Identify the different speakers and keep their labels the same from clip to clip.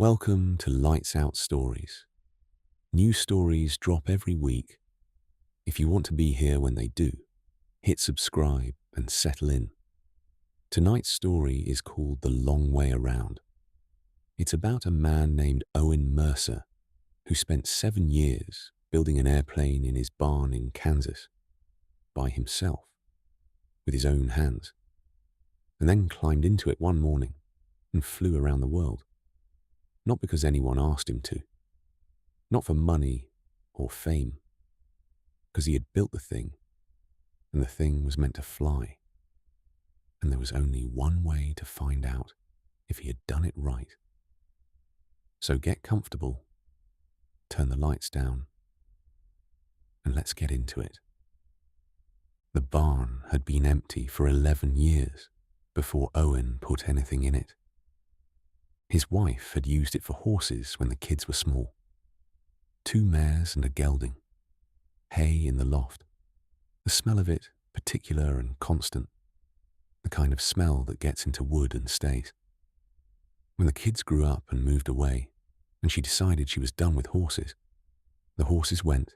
Speaker 1: Welcome to Lights Out Stories. New stories drop every week. If you want to be here when they do, hit subscribe and settle in. Tonight's story is called The Long Way Around. It's about a man named Owen Mercer who spent 7 years building an airplane in his barn in Kansas by himself, with his own hands, and then climbed into it one morning and flew around the world. Not because anyone asked him to, not for money or fame, because he had built the thing, and the thing was meant to fly, and there was only one way to find out if he had done it right. So get comfortable, turn the lights down, and let's get into it. The barn had been empty for 11 years before Owen put anything in it. His wife had used it for horses when the kids were small. 2 mares and a gelding. Hay in the loft. The smell of it particular and constant. The kind of smell that gets into wood and stays. When the kids grew up and moved away, and she decided she was done with horses, the horses went,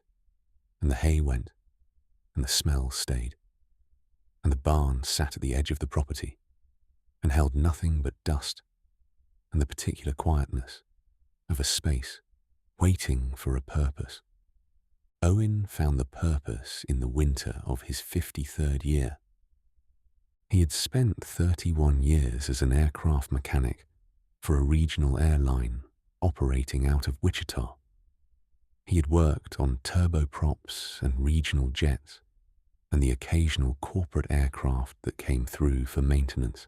Speaker 1: and the hay went, and the smell stayed. And the barn sat at the edge of the property, and held nothing but dust, and the particular quietness of a space waiting for a purpose. Owen found the purpose in the winter of his 53rd year. He had spent 31 years as an aircraft mechanic for a regional airline operating out of Wichita. He had worked on turboprops and regional jets and the occasional corporate aircraft that came through for maintenance.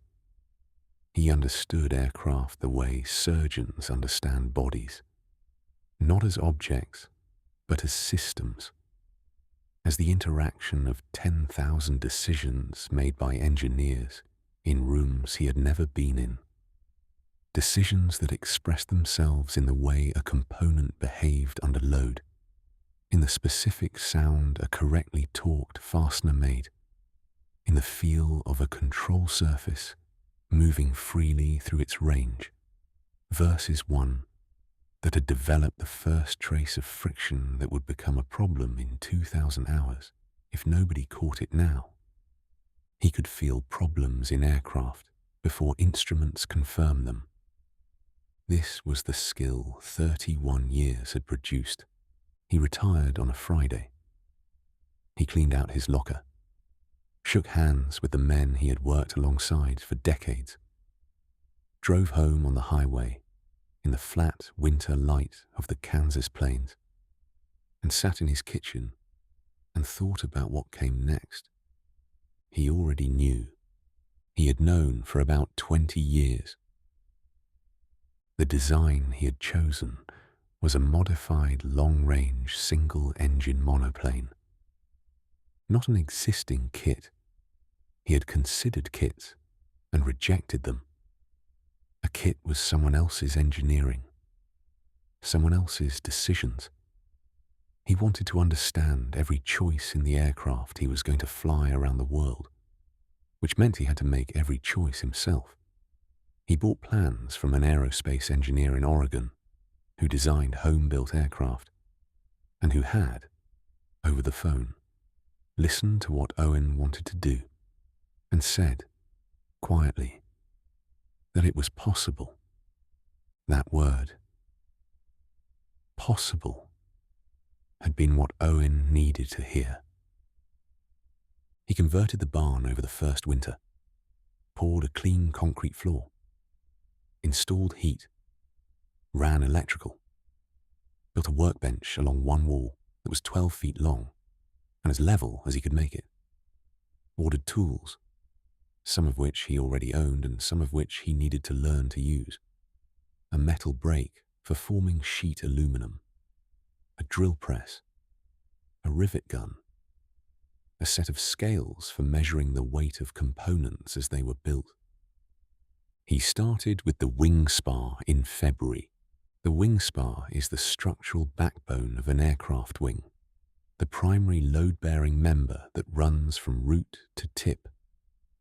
Speaker 1: He understood aircraft the way surgeons understand bodies, not as objects, but as systems, as the interaction of 10,000 decisions made by engineers in rooms he had never been in. Decisions that expressed themselves in the way a component behaved under load, in the specific sound a correctly torqued fastener made, in the feel of a control surface moving freely through its range, versus one that had developed the first trace of friction that would become a problem in 2,000 hours if nobody caught it now. He could feel problems in aircraft before instruments confirmed them. This was the skill 31 years had produced. He retired on a Friday. He cleaned out his locker, shook hands with the men he had worked alongside for decades, drove home on the highway in the flat winter light of the Kansas plains, and sat in his kitchen and thought about what came next. He already knew. He had known for about 20 years. The design he had chosen was a modified long-range single-engine monoplane. Not an existing kit. He had considered kits and rejected them. A kit was someone else's engineering, someone else's decisions. He wanted to understand every choice in the aircraft he was going to fly around the world, which meant he had to make every choice himself. He bought plans from an aerospace engineer in Oregon who designed home-built aircraft and who had, over the phone, listened to what Owen wanted to do and said, quietly, that it was possible. That word, possible, had been what Owen needed to hear. He converted the barn over the first winter, poured a clean concrete floor, installed heat, ran electrical, built a workbench along one wall that was 12 feet long and as level as he could make it, ordered tools, some of which he already owned and some of which he needed to learn to use, a metal brake for forming sheet aluminum, a drill press, a rivet gun, a set of scales for measuring the weight of components as they were built. He started with the wing spar in February. The wing spar is the structural backbone of an aircraft wing, the primary load-bearing member that runs from root to tip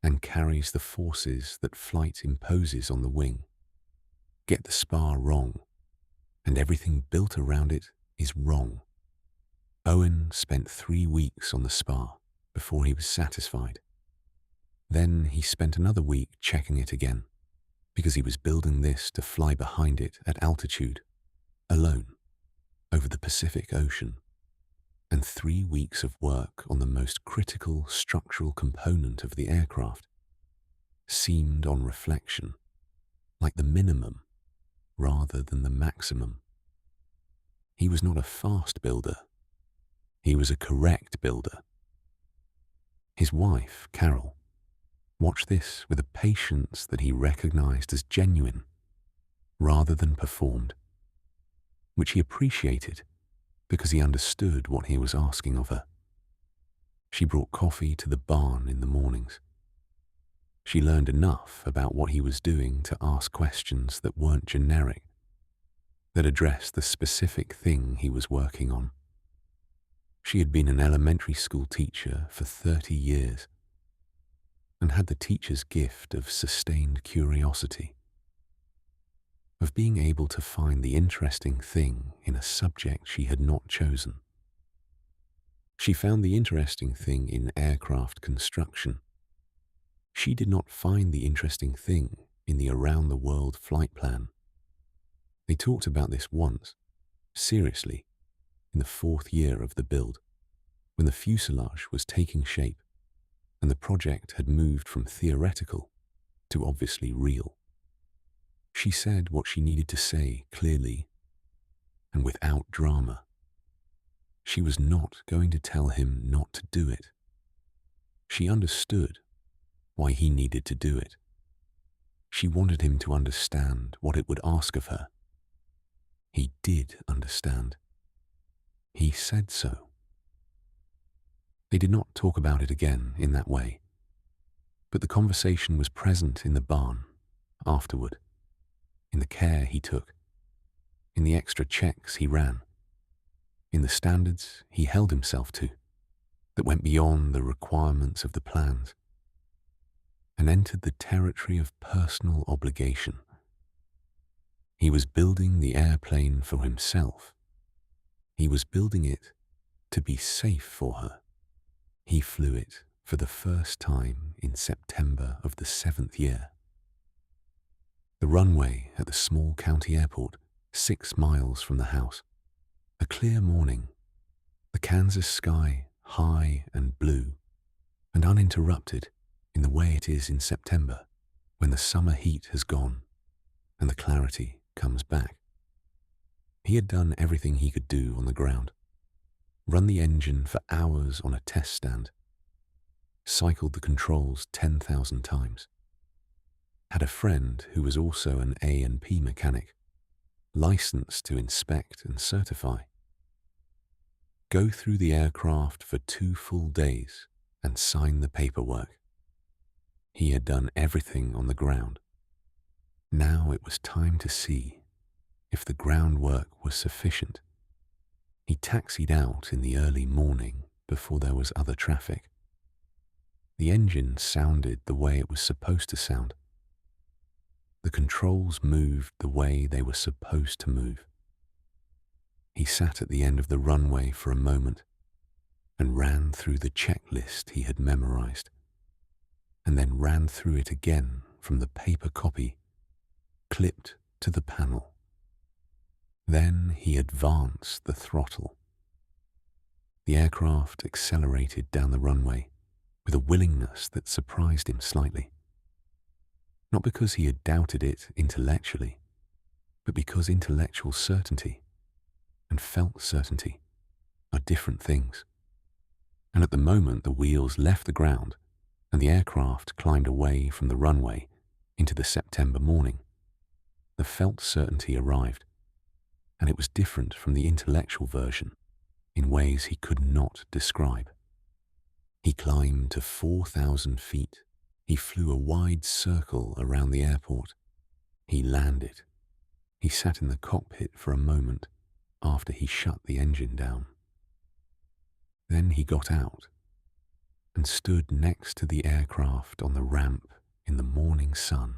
Speaker 1: and carries the forces that flight imposes on the wing. Get the spar wrong, and everything built around it is wrong. Owen spent 3 weeks on the spar before he was satisfied. Then he spent another week checking it again, because he was building this to fly behind it at altitude, alone, over the Pacific Ocean, and 3 weeks of work on the most critical structural component of the aircraft seemed, on reflection, like the minimum rather than the maximum. He was not a fast builder. He was a correct builder. His wife, Carol, watched this with a patience that he recognized as genuine rather than performed, which he appreciated because he understood what he was asking of her. She brought coffee to the barn in the mornings. She learned enough about what he was doing to ask questions that weren't generic, that addressed the specific thing he was working on. She had been an elementary school teacher for 30 years and had the teacher's gift of sustained curiosity, of being able to find the interesting thing in a subject she had not chosen. She found the interesting thing in aircraft construction. She did not find the interesting thing in the around-the-world flight plan. They talked about this once, seriously, in the 4th year of the build, when the fuselage was taking shape and the project had moved from theoretical to obviously real. She said what she needed to say clearly and without drama. She was not going to tell him not to do it. She understood why he needed to do it. She wanted him to understand what it would ask of her. He did understand. He said so. They did not talk about it again in that way, but the conversation was present in the barn afterward, in the care he took, in the extra checks he ran, in the standards he held himself to that went beyond the requirements of the plans and entered the territory of personal obligation. He was building the airplane for himself. He was building it to be safe for her. He flew it for the first time in September of the 7th year. The runway at the small county airport, 6 miles from the house. A clear morning, the Kansas sky high and blue and uninterrupted in the way it is in September when the summer heat has gone and the clarity comes back. He had done everything he could do on the ground, run the engine for hours on a test stand, cycled the controls 10,000 times, had a friend who was also an A&P mechanic, licensed to inspect and certify, go through the aircraft for 2 full days and sign the paperwork. He had done everything on the ground. Now it was time to see if the groundwork was sufficient. He taxied out in the early morning before there was other traffic. The engine sounded the way it was supposed to sound. The controls moved the way they were supposed to move. He sat at the end of the runway for a moment and ran through the checklist he had memorized, and then ran through it again from the paper copy, clipped to the panel. Then he advanced the throttle. The aircraft accelerated down the runway with a willingness that surprised him slightly. Not because he had doubted it intellectually, but because intellectual certainty and felt certainty are different things. And at the moment the wheels left the ground and the aircraft climbed away from the runway into the September morning, the felt certainty arrived, and it was different from the intellectual version in ways he could not describe. He climbed to 4,000 feet. He flew a wide circle around the airport. He landed. He sat in the cockpit for a moment after he shut the engine down. Then he got out and stood next to the aircraft on the ramp in the morning sun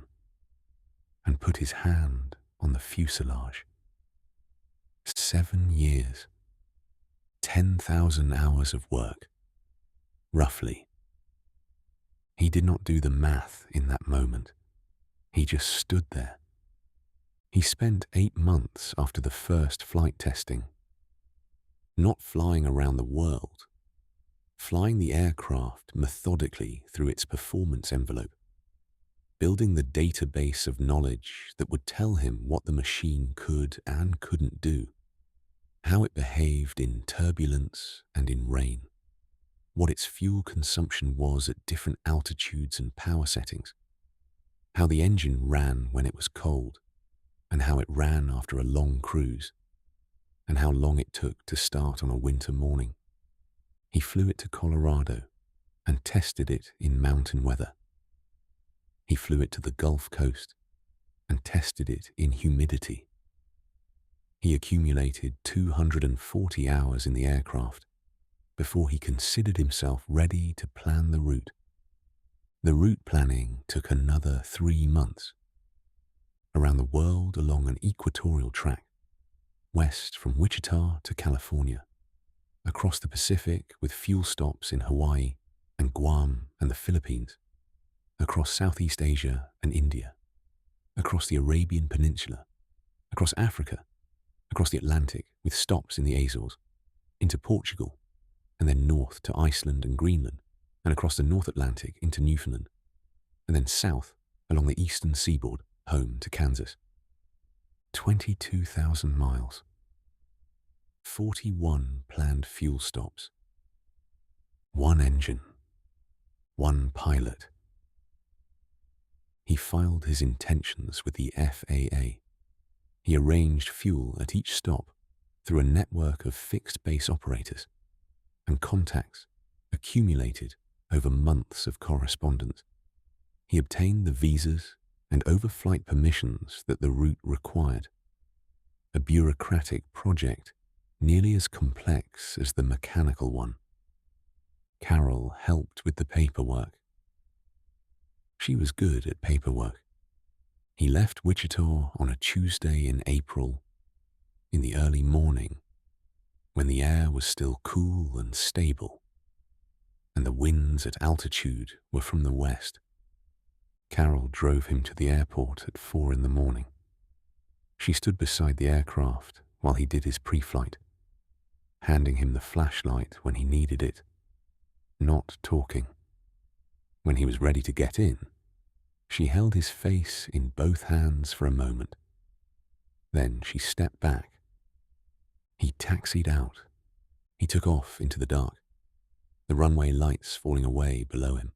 Speaker 1: and put his hand on the fuselage. 7 years, 10,000 hours of work, roughly. He did not do the math in that moment. He just stood there. He spent 8 months after the first flight testing, not flying around the world, flying the aircraft methodically through its performance envelope, building the database of knowledge that would tell him what the machine could and couldn't do, how it behaved in turbulence and in rain, what its fuel consumption was at different altitudes and power settings, how the engine ran when it was cold, and how it ran after a long cruise, and how long it took to start on a winter morning. He flew it to Colorado and tested it in mountain weather. He flew it to the Gulf Coast and tested it in humidity. He accumulated 240 hours in the aircraft before he considered himself ready to plan the route. The route planning took another 3 months. Around the world along an equatorial track, west from Wichita to California, across the Pacific with fuel stops in Hawaii and Guam and the Philippines, across Southeast Asia and India, across the Arabian Peninsula, across Africa, across the Atlantic with stops in the Azores, into Portugal, and then north to Iceland and Greenland, and across the North Atlantic into Newfoundland, and then south along the eastern seaboard home to Kansas. 22,000 miles. 41 planned fuel stops. 1 engine. 1 pilot. He filed his intentions with the FAA. He arranged fuel at each stop through a network of fixed base operators and contacts accumulated over months of correspondence. He obtained the visas and overflight permissions that the route required. A bureaucratic project nearly as complex as the mechanical one. Carol helped with the paperwork. She was good at paperwork. He left Wichita on a Tuesday in April, in the early morning, when the air was still cool and stable, and the winds at altitude were from the west. Carol drove him to the airport at 4 in the morning. She stood beside the aircraft while he did his pre-flight, handing him the flashlight when he needed it, not talking. When he was ready to get in, she held his face in both hands for a moment. Then she stepped back. He taxied out. He took off into the dark, the runway lights falling away below him,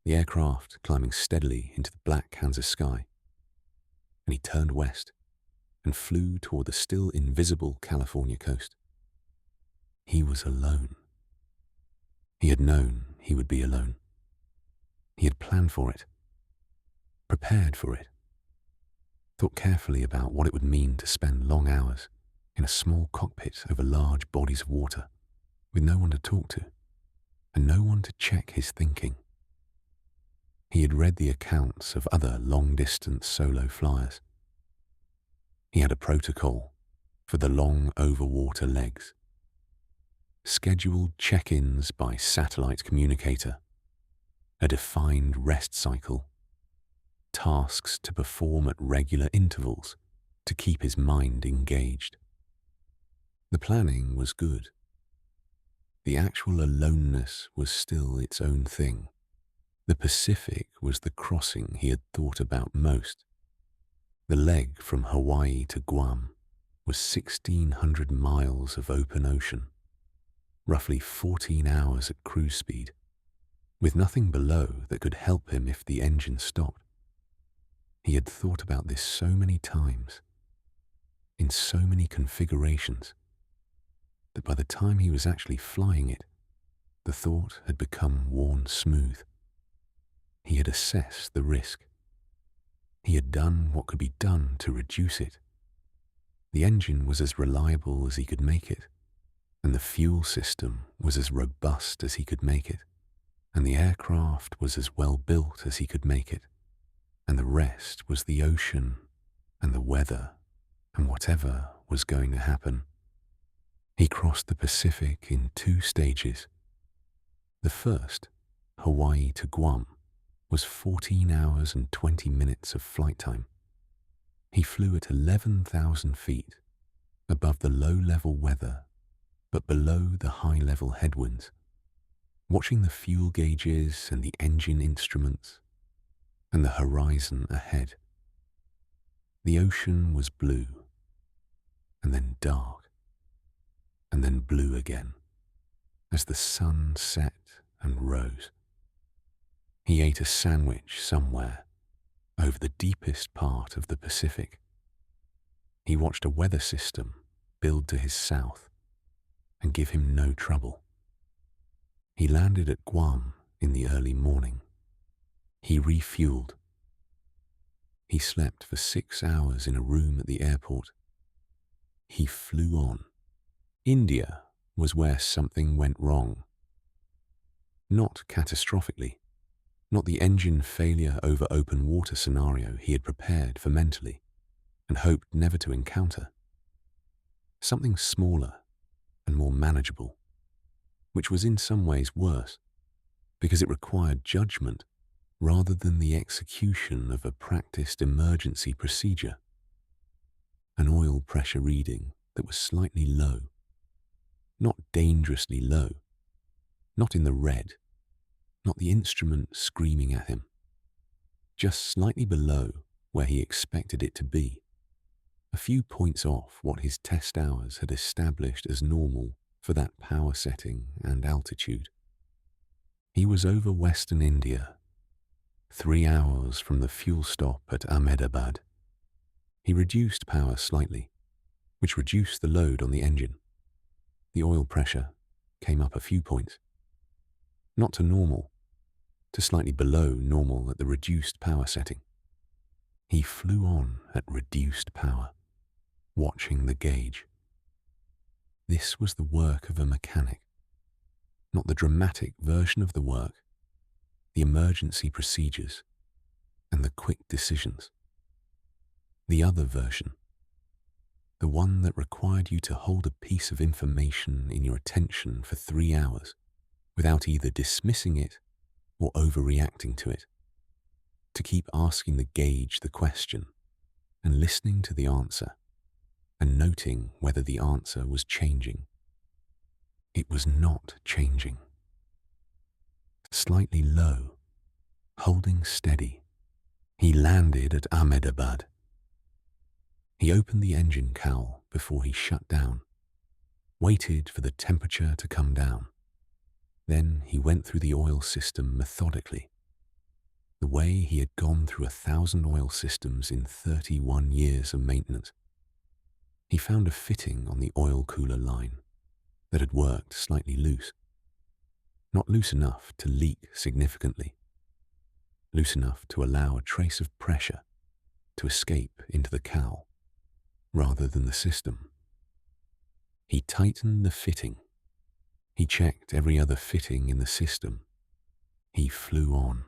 Speaker 1: the aircraft climbing steadily into the black Kansas sky. And he turned west and flew toward the still invisible California coast. He was alone. He had known he would be alone. He had planned for it, prepared for it, thought carefully about what it would mean to spend long hours in a small cockpit over large bodies of water with no one to talk to and no one to check his thinking. He had read the accounts of other long-distance solo flyers. He had a protocol for the long overwater legs. Scheduled check-ins by satellite communicator, a defined rest cycle, tasks to perform at regular intervals to keep his mind engaged. The planning was good. The actual aloneness was still its own thing. The Pacific was the crossing he had thought about most. The leg from Hawaii to Guam was 1,600 miles of open ocean, roughly 14 hours at cruise speed, with nothing below that could help him if the engine stopped. He had thought about this so many times, in so many configurations, that by the time he was actually flying it, the thought had become worn smooth. He had assessed the risk. He had done what could be done to reduce it. The engine was as reliable as he could make it, and the fuel system was as robust as he could make it, and the aircraft was as well built as he could make it, and the rest was the ocean and the weather and whatever was going to happen. He crossed the Pacific in 2 stages. The first, Hawaii to Guam, was 14 hours and 20 minutes of flight time. He flew at 11,000 feet, above the low-level weather, but below the high-level headwinds, watching the fuel gauges and the engine instruments, and the horizon ahead. The ocean was blue, and then dark, and then blue again, as the sun set and rose. He ate a sandwich somewhere over the deepest part of the Pacific. He watched a weather system build to his south and give him no trouble. He landed at Guam in the early morning. He refueled. He slept for 6 hours in a room at the airport. He flew on. India was where something went wrong. Not catastrophically, not the engine failure over open water scenario he had prepared for mentally and hoped never to encounter. Something smaller and more manageable, which was in some ways worse because it required judgment rather than the execution of a practiced emergency procedure. An oil pressure reading that was slightly low, not dangerously low, not in the red, not the instrument screaming at him, just slightly below where he expected it to be, a few points off what his test hours had established as normal for that power setting and altitude. He was over Western India, 3 hours from the fuel stop at Ahmedabad. He reduced power slightly, which reduced the load on the engine. The oil pressure came up a few points. Not to normal, to slightly below normal at the reduced power setting. He flew on at reduced power, watching the gauge. This was the work of a mechanic, not the dramatic version of the work, the emergency procedures, and the quick decisions. The other version, the one that required you to hold a piece of information in your attention for 3 hours without either dismissing it or overreacting to it, to keep asking the gauge the question and listening to the answer and noting whether the answer was changing. It was not changing. Slightly low, holding steady, he landed at Ahmedabad. He opened the engine cowl before he shut down, waited for the temperature to come down. Then he went through the oil system methodically, the way he had gone through 1,000 oil systems in 31 years of maintenance. He found a fitting on the oil cooler line that had worked slightly loose. Not loose enough to leak significantly, loose enough to allow a trace of pressure to escape into the cowl rather than the system. He tightened the fitting. He checked every other fitting in the system. He flew on.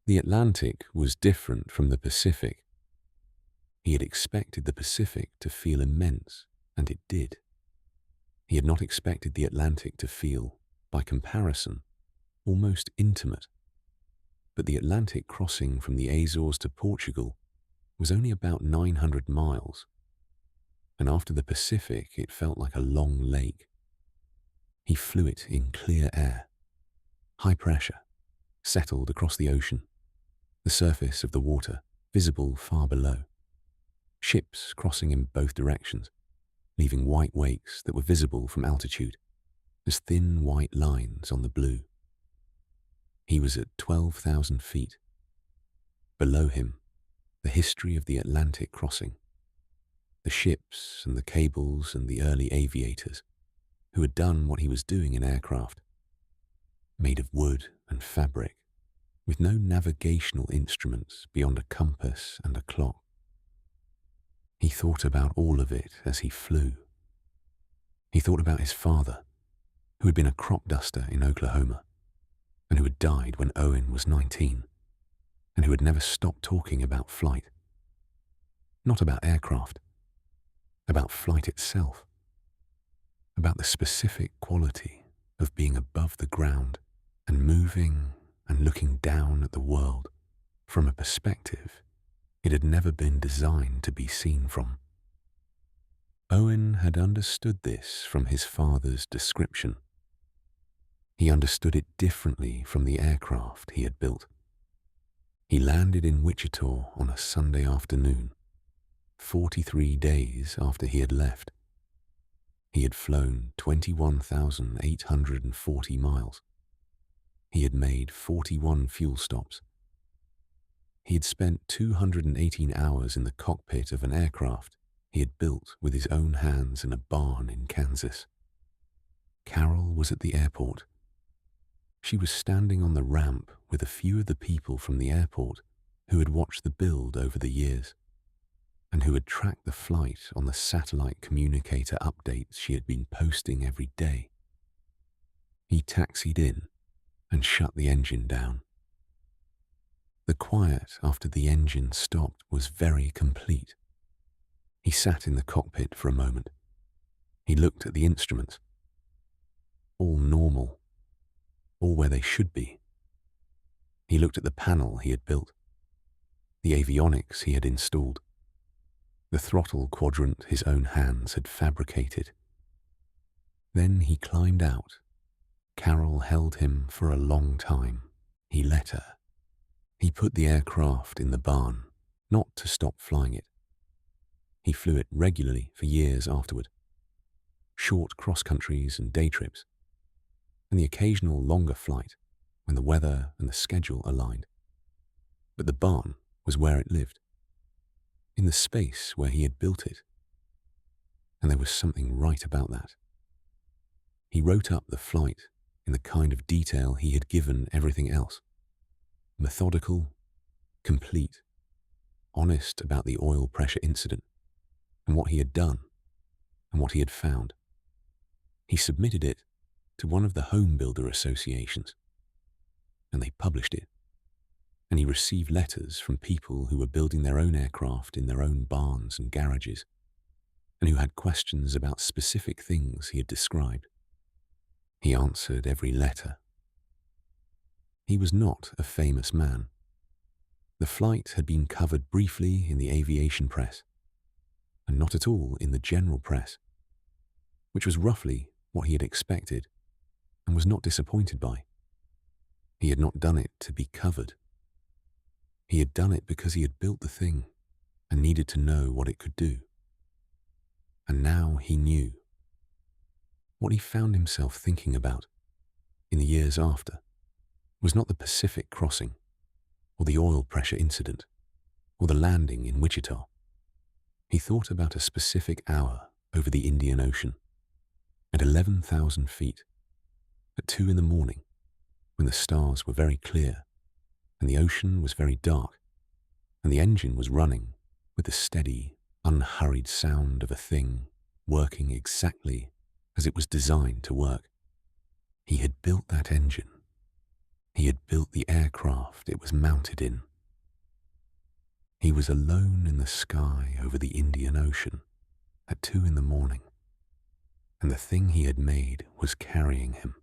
Speaker 1: The Atlantic was different from the Pacific. He had expected the Pacific to feel immense, and it did. He had not expected the Atlantic to feel, by comparison, almost intimate. But the Atlantic crossing from the Azores to Portugal was only about 900 miles, and after the Pacific it felt like a long lake. He flew it in clear air, high pressure, settled across the ocean, the surface of the water visible far below, ships crossing in both directions, leaving white wakes that were visible from altitude as thin white lines on the blue. He was at 12,000 feet. Below him, the history of the Atlantic crossing, the ships and the cables and the early aviators who had done what he was doing in aircraft, made of wood and fabric, with no navigational instruments beyond a compass and a clock. He thought about all of it as he flew. He thought about his father, who had been a crop duster in Oklahoma, and who had died when Owen was 19, and who had never stopped talking about flight. Not about aircraft, about flight itself, about the specific quality of being above the ground and moving and looking down at the world from a perspective it had never been designed to be seen from. Owen had understood this from his father's description. He understood it differently from the aircraft he had built. He landed in Wichita on a Sunday afternoon, 43 days after he had left. He had flown 21,840 miles. He had made 41 fuel stops. He had spent 218 hours in the cockpit of an aircraft he had built with his own hands in a barn in Kansas. Carol was at the airport. She was standing on the ramp with a few of the people from the airport who had watched the build over the years and who had tracked the flight on the satellite communicator updates she had been posting every day. He taxied in and shut the engine down. The quiet after the engine stopped was very complete. He sat in the cockpit for a moment. He looked at the instruments. All normal, all where they should be. He looked at the panel he had built, the avionics he had installed, the throttle quadrant his own hands had fabricated. Then he climbed out. Carol held him for a long time. He let her. He put the aircraft in the barn, not to stop flying it. He flew it regularly for years afterward. Short cross-countries and day trips, and the occasional longer flight when the weather and the schedule aligned. But the barn was where it lived, in the space where he had built it. And there was something right about that. He wrote up the flight in the kind of detail he had given everything else. Methodical, complete, honest about the oil pressure incident and what he had done and what he had found. He submitted it to one of the home builder associations, and they published it. And he received letters from people who were building their own aircraft in their own barns and garages, and who had questions about specific things he had described. He answered every letter. He was not a famous man. The flight had been covered briefly in the aviation press, and not at all in the general press, which was roughly what he had expected and was not disappointed by. He had not done it to be covered. He had done it because he had built the thing and needed to know what it could do. And now he knew. What he found himself thinking about in the years after was not the Pacific crossing, or the oil pressure incident, or the landing in Wichita. He thought about a specific hour over the Indian Ocean, at 11,000 feet, at 2 in the morning, when the stars were very clear, and the ocean was very dark, and the engine was running with the steady, unhurried sound of a thing working exactly as it was designed to work. He had built that engine. He had built the aircraft it was mounted in. He was alone in the sky over the Indian Ocean at 2 in the morning, and the thing he had made was carrying him.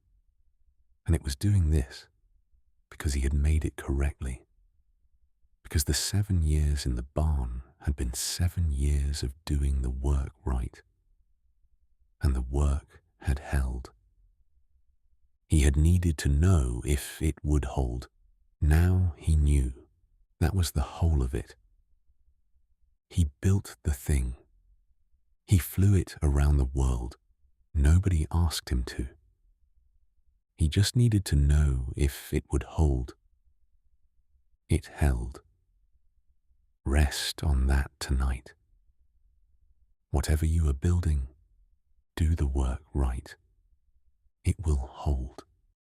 Speaker 1: And it was doing this because he had made it correctly, because the 7 years in the barn had been 7 years of doing the work right, and the work had held. He had needed to know if it would hold. Now he knew. That was the whole of it. He built the thing. He flew it around the world. Nobody asked him to. He just needed to know if it would hold. It held. Rest on that tonight. Whatever you are building, do the work right. It will hold.